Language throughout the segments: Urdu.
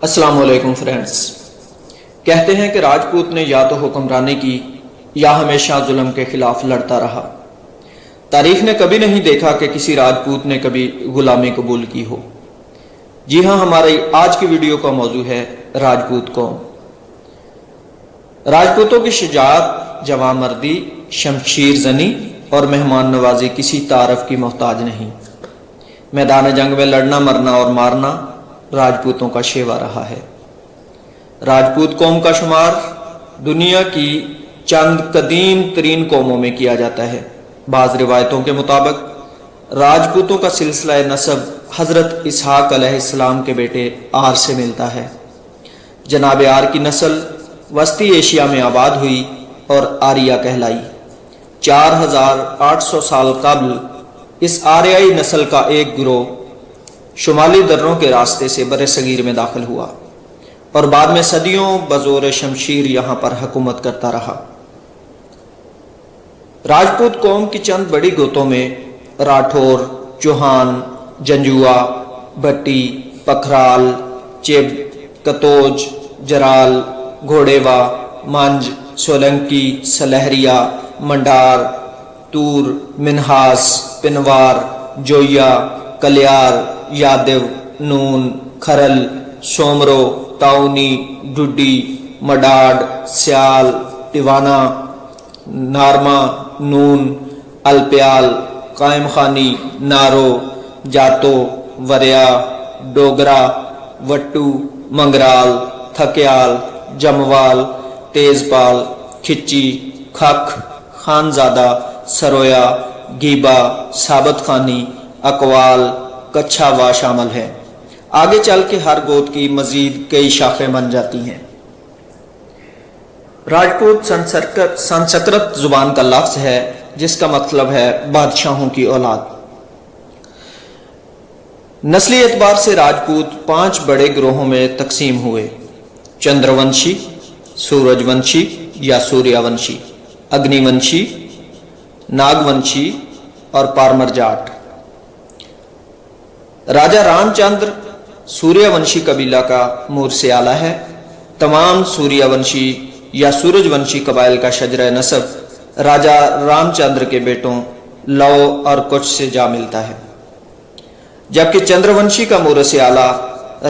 السلام علیکم فرینڈز، کہتے ہیں کہ راجپوت نے یا تو حکمرانی کی یا ہمیشہ ظلم کے خلاف لڑتا رہا۔ تاریخ نے کبھی نہیں دیکھا کہ کسی راجپوت نے کبھی غلامی قبول کی ہو۔ جی ہاں، ہماری آج کی ویڈیو کا موضوع ہے راجپوت قوم۔ راجپوتوں کی شجاعت، جواں مردی، شمشیر زنی اور مہمان نوازی کسی تعارف کی محتاج نہیں۔ میدان جنگ میں لڑنا، مرنا اور مارنا راجپوتوں کا شیوا رہا ہے۔ راجپوت قوم کا شمار دنیا کی چند قدیم ترین قوموں میں کیا جاتا ہے۔ بعض روایتوں کے مطابق راجپوتوں کا سلسلہ نسب حضرت اسحاق علیہ السلام کے بیٹے آر سے ملتا ہے۔ جناب آر کی نسل وسطی ایشیا میں آباد ہوئی اور آریہ کہلائی۔ 4800 سال قبل اس آریائی نسل کا ایک گروہ شمالی دروں کے راستے سے بر صغیر میں داخل ہوا اور بعد میں صدیوں بزور شمشیر یہاں پر حکومت کرتا رہا۔ راجپوت قوم کی چند بڑی گوتوں میں راٹھور، چوہان، جنجوا، بھٹی، پکھرال، چب، کتوج، جرال، گھوڑیوا، منج، سولنکی، سلہریہ، منڈار، تور، منہاس، پنوار، جویا، کلیار، یادو، نون، کھرل، سومرو، تاؤنی، ڈڈی، مڈاڈ، سیال، ٹیوانا، نارما، نون، الپیال، قائم خانی، نارو، جاتو، وریا، ڈوگرا، وٹو، منگرال، تھکیال، جموال، تیزپال، کھچی، کھک، خانزادہ، سرویا، گیبا، ثابت خانی، اقوال، کچھاوا شامل ہے۔ آگے چل کے ہر گوت کی مزید کئی شاخیں بن جاتی ہیں۔ راجپوت سنسکرت زبان کا لفظ ہے جس کا مطلب ہے بادشاہوں کی اولاد۔ نسلی اعتبار سے راجپوت 5 بڑے گروہوں میں تقسیم ہوئے: چندر ونشی، سورج ونشی یا سوریہ ونشی، اگنی ونشی، ناگ ونشی اور پارمر جاٹ۔ راجہ رام چندر سوریہ ونشی قبیلہ کا مورث اعلیٰ ہے۔ تمام سوریہ ونشی یا سورج ونشی قبائل کا شجرہ نسب راجہ رام چندر کے بیٹوں لو اور کچھ سے جا ملتا ہے، جبکہ چندر ونشی کا مورث اعلیٰ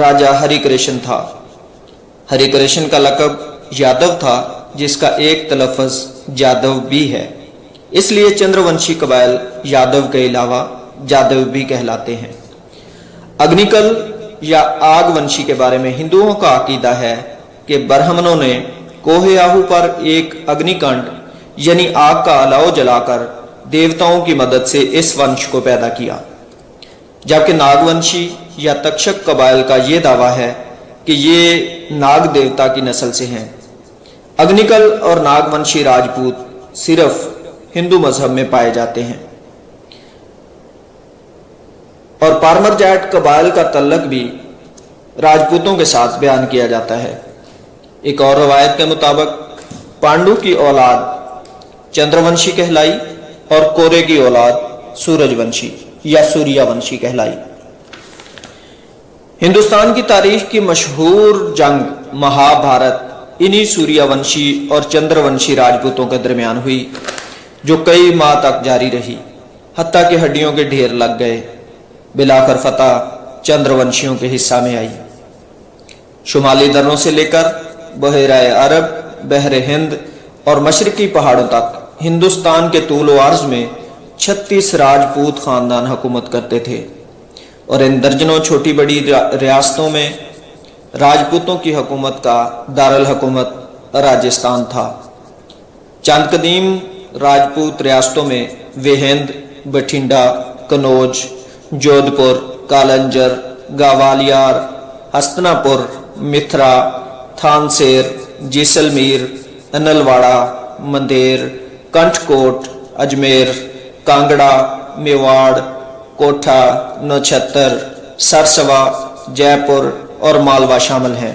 راجہ ہری کرشن تھا۔ ہری کرشن کا لقب یادو تھا، جس کا ایک تلفظ جادو بھی ہے، اس لیے چندر ونشی قبائل یادو کے علاوہ جادو بھی کہلاتے ہیں۔ اگنیکل یا آگ ونشی کے بارے میں ہندوؤں کا عقیدہ ہے کہ برہمنوں نے کوہ آہو پر ایک اگنی کنڈ یعنی آگ کا الاؤ جلا کر دیوتاؤں کی مدد سے اس ونش کو پیدا کیا، جبکہ ناگ ونشی یا تکشک قبائل کا یہ دعویٰ ہے کہ یہ ناگ دیوتا کی نسل سے ہیں۔ اگنیکل اور ناگ ونشی راجپوت صرف ہندو مذہب میں پائے جاتے ہیں، اور پارمر جاٹ قبائل کا تعلق بھی راجپوتوں کے ساتھ بیان کیا جاتا ہے۔ ایک اور روایت کے مطابق پانڈو کی اولاد چندر ونشی کہلائی اور کورے کی اولاد سورج ونشی یا سوریہ ونشی کہلائی۔ ہندوستان کی تاریخ کی مشہور جنگ مہا بھارت انہی سوریہ ونشی اور چندر ونشی راجپوتوں کے درمیان ہوئی، جو کئی ماہ تک جاری رہی، حتیٰ کہ ہڈیوں کے ڈھیر لگ گئے۔ بلاخر فتح چندر ونشیوں کے حصہ میں آئی۔ شمالی دروں سے لے کر بحیرہ عرب، بحر ہند اور مشرقی پہاڑوں تک ہندوستان کے طول و عرض میں 36 راجپوت خاندان حکومت کرتے تھے، اور ان درجنوں چھوٹی بڑی ریاستوں میں راجپوتوں کی حکومت کا دارالحکومت راجستھان تھا۔ چند قدیم راجپوت ریاستوں میں وہند، بٹھنڈا، کنوج، جودھ پور، کالنجر، گوالیار، ہستنا پور، متھرا، تھانسیر، جیسلمیر، انلواڑہ، مندیر، کنٹھ کوٹ، اجمیر، کانگڑا، میواڑ، کوٹھا، نوچھتر، سرسوا، جے پور اور مالوا شامل ہیں۔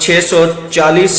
640